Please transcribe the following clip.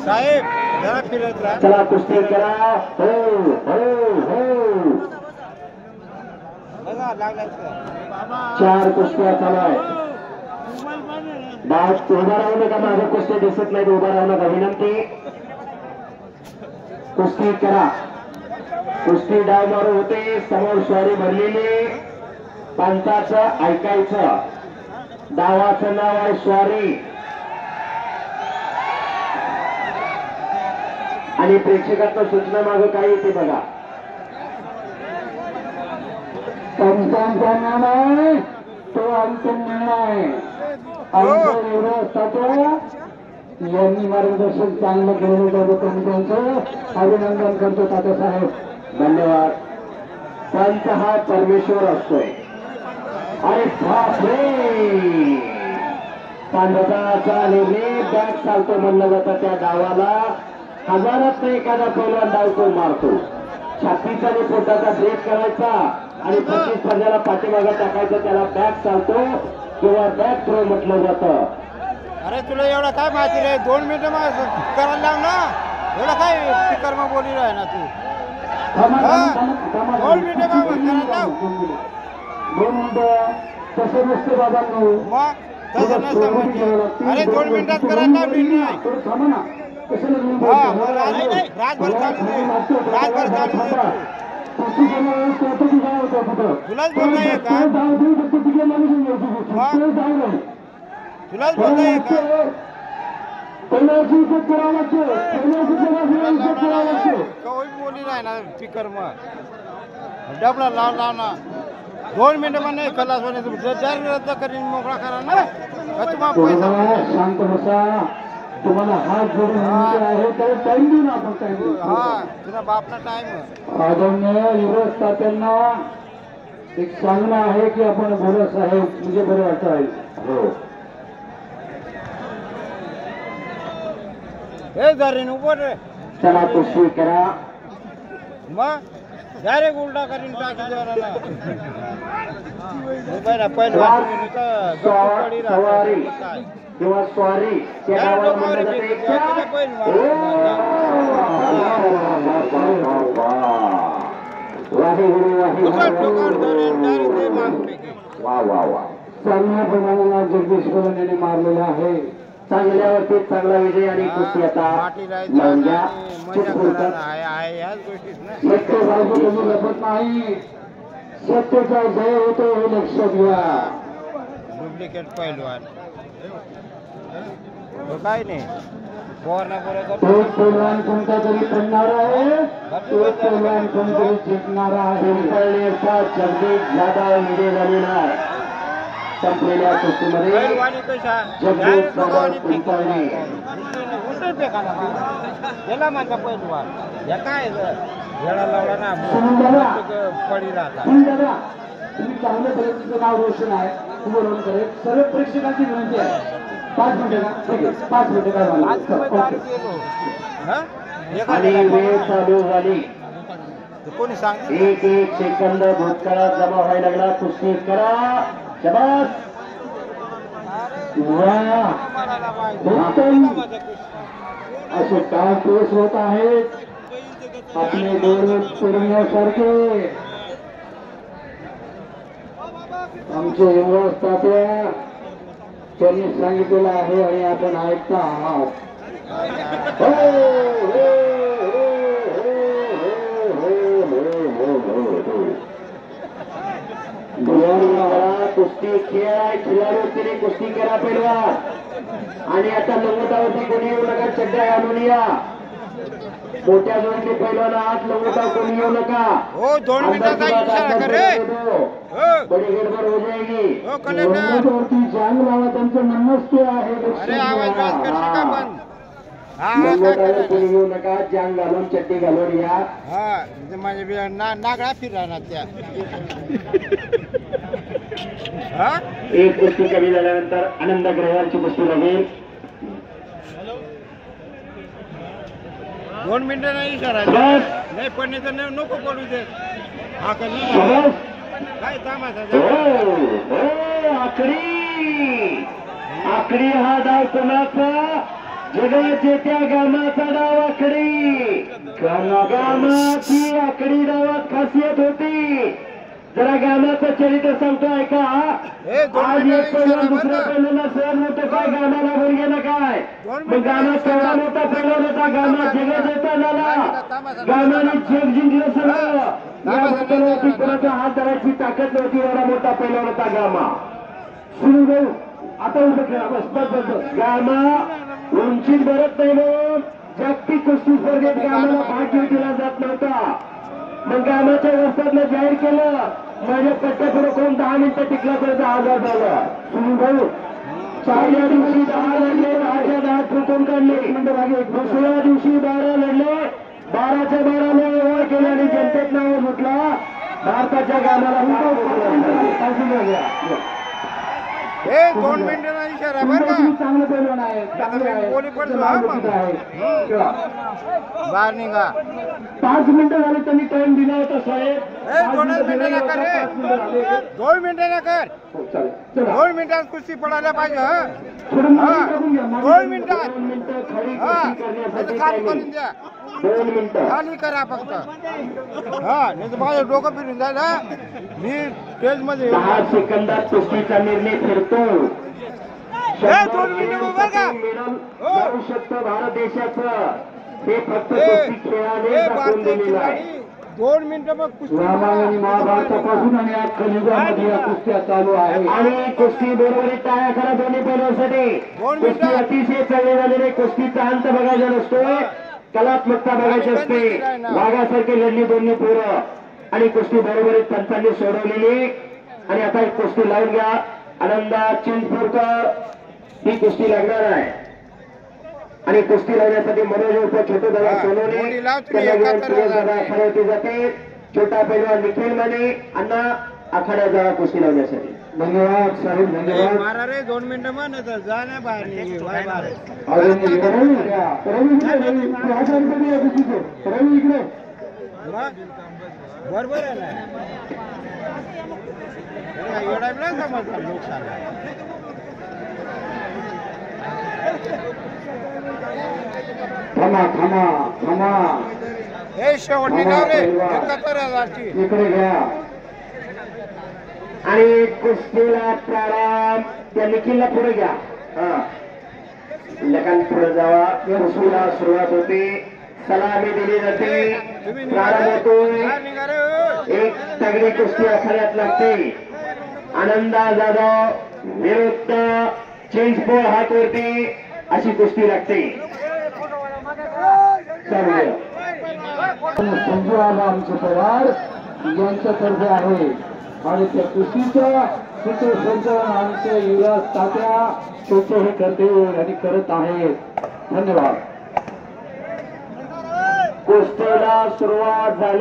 साहेब जरा फिरत राहा. चला कुस्ती करा. हो हो हो. बघा लागला 4 कुस्त्या चालू आहे. बात उभा राहू नका. माझं कुस्ती दिसत नाही. उभा राहू नका. विनंती. कुस्ती करा. कुस्ती डाव मारू होते. समोर स्वारी भरलेली. पंचाचं ऐकायचं. डावाचं नाव आहे स्वारी आणि प्रेक्षकांच्या सूचना मागं काय येते बघा. पंचांचा नाम आहे तो अंतिम निर्णय. यांनी मार्गदर्शन चांगलं केलं त्याबद्दल त्यांचं अभिनंदन करतो तात्यासाहेब. धन्यवाद. पंच हा परमेश्वर असतोय. अरे बापरे. पांढराचा निर्णय बॅट चालतो म्हणलं जातं. त्या डावाला हजारात एखादा पहिला डाव तो मारतो. छातीचा आणि पोटाचा ब्रेक करायचा आणि 25 पंजाला पाठीमागा टाकायचं. त्याला बॅक चालतो किंवा बॅक थ्रो म्हटलं जातं. अरे तुला एवढं काय माहिती रे. 2 मिनिटं करायला लाव ना. एवढं काय स्पीकर मग बोली राह ना तू. 2 मिनिटं करायला लाव. 2 मिनिटं तसं नसतं बाबांनो. मग तसं नसतं म्हणजे. अरे 2 मिनिटात करायला लाव. थांबा ना. रातभर चालू दे. रातभर चालू दे. तुलाच बोलता ये का. तुलाच बोलता ये का. कवई बोली राह ना स्पीकर मग डबला लाव ना. 2 मिनिटं मग नाही खलास होणे. रद्द करीन मोकळा करा ना. शांत बसा. तुम्हाला हात जोडून आहे तर टाइम देऊ ना आपण. टाइम तुझा बापना टाइम. आदरणीय युवराज तात्यांना एक सांगणं आहे की आपण बोलत आहे म्हणजे बरं वाटत आहे. हो हे जरीन उभं रे. चला कुस्ती करा. मग डायरेक्ट उलटा करीन टाकी जोराला. पहिलं सवारी किंवा स्वारी त्या गावाला म्हणलं वा वा वा. चांगल्या प्रमाणाला जगदीश कोलम यांनी मारलेलं आहे. चांगल्यावरती चांगला विजय आणि कुस्ती आता लपत नाही. सत्याचा जय होतो हे लक्षात घ्या. डुप्लिकेट पैलवान काय नाही. तो पैलवान कोणता तरी पडणार आहे. तो पैलवान कोणतरी जिंकणार आहे. जगदीश जाधव विजय झालेला आहे. संपलेल्या कुस्तीमध्ये जगदीश जाधव कुलकर्णी. याला माझा पैलवान या काय येडा लावला ना पडी राहता. तुम्ही चांगल्या पद्धतीचं नाव रोशन आहे. तुम्ही करेल. सर्व प्रेक्षकांची विनंती आहे 5 मिनिटं का. ठीक आहे 5 मिनिटं काय आणि वेळ चालू झाली. कोणी सांग. 1 सेकंद भूतकाळात जमा व्हायला लागला. कुस्ती करा. शबास. असे काय केस होत आहेत आपले डोळे फिरण्यासारखे. आमचे युवराज तात्या त्यांनी सांगितलेलं आहे आणि आपण ऐकता आहात. कुस्ती खेळ खिलाडूंनी कुस्ती करा पैलवान. आणि आता लंगोटावरती कोणी येऊ नका. चड्ड्या घालून या. मोठ्या जोडीने पैलवान आत लंगोटा कोणी येऊ नका. हो 2 मिनिटाचा इशारा कर रे. बडी गडबड हो जाएगी. लंगोटावरती जांग लावा त्यांचं म्हणणंच ते आहे. अरे आवाज बंद कर का बंद. लंगोटावर कोणी येऊ नका. जांग घालून चड्डी घालून या. माझे नागळा फिर राहणार त्या. एक कुस्ती कमी झाल्यानंतर आनंद ग्रहवालची कुस्ती लागेल. 2 मिनिटं नाही इशारा नाही पडणे तर नको पडू दे. हा काय तामाचा आकडी. आकडी हा डाव कोणाचा. जगाचे त्या गामाचा डाव आकडी गामाची आकडी डावात खासियत होती. जरा गामाचं चरित्र सांगतो ऐका. आज एक पहिला दुसऱ्या पहिल्याला सहन होतं काय गामाला बोलगेला काय मग गामा केवढा मोठा पहिला होता. गामा जगात येता झाला. गामाने जग जिंकलं सगळं. या बोलवरती कोणाचा हात धरायची ताकद नव्हती. एवढा मोठा पहिला होता गामा. सुरू जाऊ आता उभं केला बस. गामा उंचीत भरत नाही म्हणून जागतिक कुस्ती स्पर्धेत गामाला भाग घेऊ दिला जात नव्हता. मग गामाच्या वस्तातलं जाहीर केलं. माझ्या पट्ट्यापुढे कोण 10 मिनिटं टिकला तर 10,000 झाला. सुरू भाऊ पहिल्या दिवशी 10 लढले. 10च्या 10 ठोकून काढले. दुसऱ्या दिवशी 12 लढले. 12च्या 12 व्यवहार केला आणि जनतेत नाव म्हटला. भारताच्या गामाला 2 मिनिटांना इशारा बरं का. चांगलं पैलवान आहे. बाहेर निघा. 5 मिनिटं झाले त्यांनी टाइम दिला होता साहेब. 2 मिनिटांना कर रे. 2 मिनिटांना कर. 2 मिनिटात कुस्ती पडायला पाहिजे. 2 मिनिटात खाली करून द्या. 2 मिनिटं खाली करा फक्त. नाही तर माझं डोकं फिरून जायला. मी स्टेज मध्ये 10 सेकंदात कुस्तीचा निर्णय फिरतो. 2 मिनिटं बरं का. जाऊ शकतो भारत देशाचं. हे फक्त कुस्ती खेळाने दाखवून दिलेलं आहे. 2 मिनिटं मग कुस्ती. रामायण महाभारतापासून आणि आज कलियुगामध्ये या कुस्त्या चालू आहे. आणि कुस्ती बरोबर टाळ्या करा दोन्ही पैलवानांसाठी. कुस्ती अतिशय चांगली झालेली. कुस्तीचा अंत बघायचा नसतोय. कलात्मकता बघायची असते. वाघासारखे लढली दोन्ही पोरं आणि कुस्ती बरोबर पंचांनी सोडवलेली. आणि आता एक कुस्ती लावून घ्या. आनंदा चिंचपूरकर ही कुस्ती लागणार आहे. आणि कुस्ती लावण्यासाठी मनोज उर्फ छोटे दादा सोनवणे खरवती जाते. छोटा पैलवान निखिल माने अण्णा आखाड्या जा कुस्ती लावण्यासाठी. धन्यवाद साहेब धन्यवाद. मारा रे 2 मिनिटं म्हण जा ना बाहेर निघे. बरोबर आहे ना. एवढा नाही समजतात लोक सांगा. थांबा हे शेवटची नाव रे 71,000ची. इकडे घ्या. आणि कुस्तीला प्रारंभ त्या निखिलला पुढे घ्या. लकान पुढे जावा. कुस्तीला सुरुवात होते. सलामी दिली जाते. प्रारंभ होतोय. एक तगडी कुस्ती आखाड्यात लागते. आनंदा जाधव विरुद्ध चिंचपोळ हातवरती अशी कुस्ती लागते. संजू आला आमचे पवार यांच्यातर्फे आहे. आणि त्या कुस्तीचं सूत्रसंचालन आमचे युवराज तात्या छोटे हे करते आणि करत आहेत. धन्यवाद. कुस्तीला सुरुवात झाली.